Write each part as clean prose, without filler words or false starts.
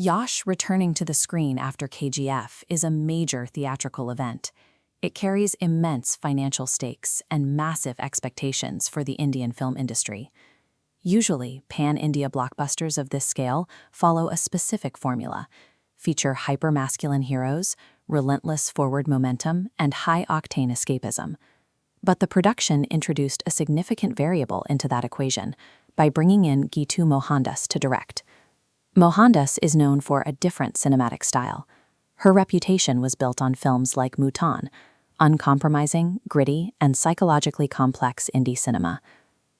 Yash returning to the screen after KGF is a major theatrical event. It carries immense financial stakes and massive expectations for the Indian film industry. Usually, pan-India blockbusters of this scale follow a specific formula, feature hyper-masculine heroes, relentless forward momentum, and high-octane escapism. But the production introduced a significant variable into that equation by bringing in Gitu Mohandas to direct. Mohandas is known for a different cinematic style. Her reputation was built on films like Mutan, uncompromising, gritty, and psychologically complex indie cinema.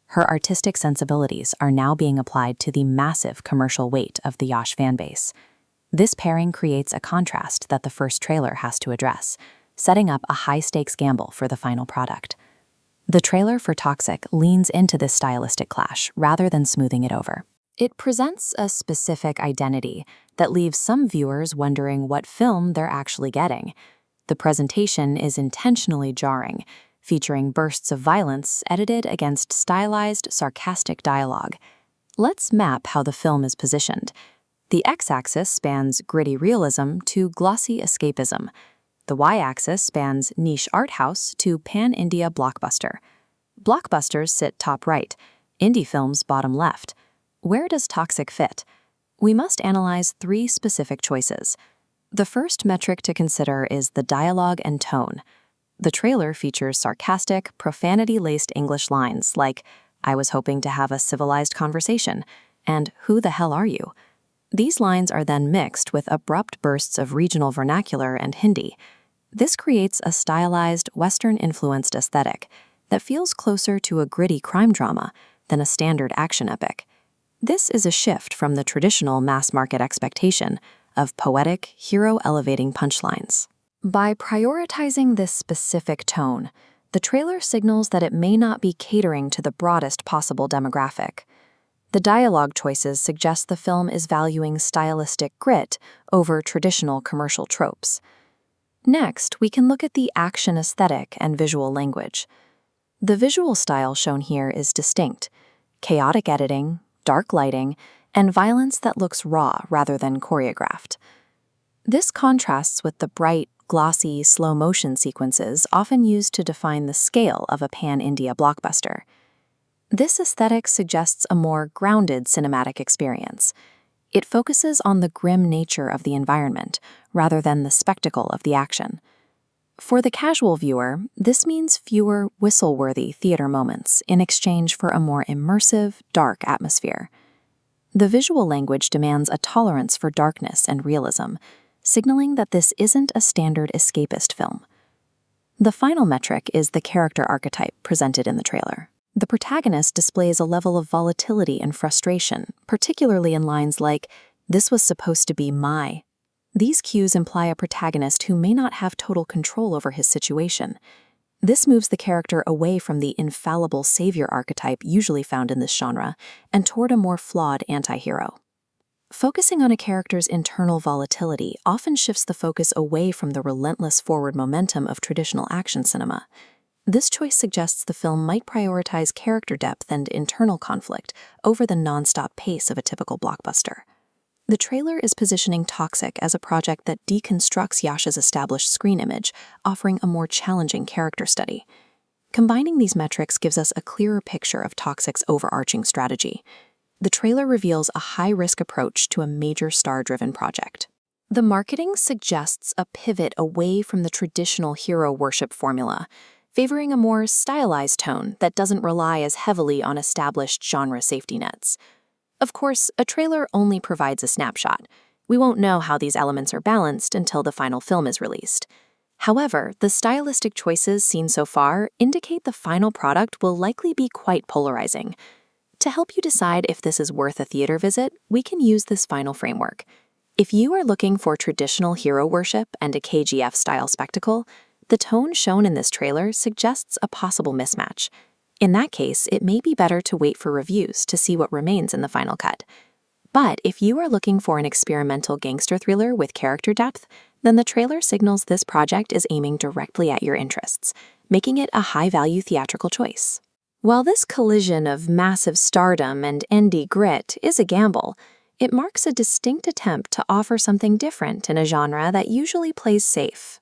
Her artistic sensibilities are now being applied to the massive commercial weight of the Yash fanbase. This pairing creates a contrast that the first trailer has to address, setting up a high-stakes gamble for the final product. The trailer for Toxic leans into this stylistic clash rather than smoothing it over. It presents a specific identity that leaves some viewers wondering what film they're actually getting. The presentation is intentionally jarring, featuring bursts of violence edited against stylized, sarcastic dialogue. Let's map how the film is positioned. The x-axis spans gritty realism to glossy escapism. The y-axis spans niche art house to pan-India blockbuster. Blockbusters sit top right, indie films bottom left. Where does Toxic fit? We must analyze three specific choices. The first metric to consider is the dialogue and tone. The trailer features sarcastic, profanity-laced English lines like, "I was hoping to have a civilized conversation," and "Who the hell are you?" These lines are then mixed with abrupt bursts of regional vernacular and Hindi. This creates a stylized, Western-influenced aesthetic that feels closer to a gritty crime drama than a standard action epic. This is a shift from the traditional mass-market expectation of poetic, hero-elevating punchlines. By prioritizing this specific tone, the trailer signals that it may not be catering to the broadest possible demographic. The dialogue choices suggest the film is valuing stylistic grit over traditional commercial tropes. Next, we can look at the action aesthetic and visual language. The visual style shown here is distinct: chaotic editing, dark lighting, and violence that looks raw rather than choreographed. This contrasts with the bright, glossy, slow-motion sequences often used to define the scale of a pan-India blockbuster. This aesthetic suggests a more grounded cinematic experience. It focuses on the grim nature of the environment rather than the spectacle of the action. For the casual viewer, this means fewer whistle-worthy theater moments in exchange for a more immersive, dark atmosphere. The visual language demands a tolerance for darkness and realism, signaling that this isn't a standard escapist film. The final metric is the character archetype presented in the trailer. The protagonist displays a level of volatility and frustration, particularly in lines like, "This was supposed to be my." These cues imply a protagonist who may not have total control over his situation. This moves the character away from the infallible savior archetype usually found in this genre and toward a more flawed anti-hero. Focusing on a character's internal volatility often shifts the focus away from the relentless forward momentum of traditional action cinema. This choice suggests the film might prioritize character depth and internal conflict over the nonstop pace of a typical blockbuster. The trailer is positioning Toxic as a project that deconstructs Yash's established screen image, offering a more challenging character study. Combining these metrics gives us a clearer picture of Toxic's overarching strategy. The trailer reveals a high-risk approach to a major star-driven project. The marketing suggests a pivot away from the traditional hero worship formula, favoring a more stylized tone that doesn't rely as heavily on established genre safety nets. Of course, a trailer only provides a snapshot. We won't know how these elements are balanced until the final film is released. However, the stylistic choices seen so far indicate the final product will likely be quite polarizing. To help you decide if this is worth a theater visit, we can use this final framework. If you are looking for traditional hero worship and a KGF-style spectacle, the tone shown in this trailer suggests a possible mismatch. In that case, it may be better to wait for reviews to see what remains in the final cut. But if you are looking for an experimental gangster thriller with character depth, then the trailer signals this project is aiming directly at your interests, making it a high-value theatrical choice. While this collision of massive stardom and indie grit is a gamble, It marks a distinct attempt to offer something different in a genre that usually plays safe.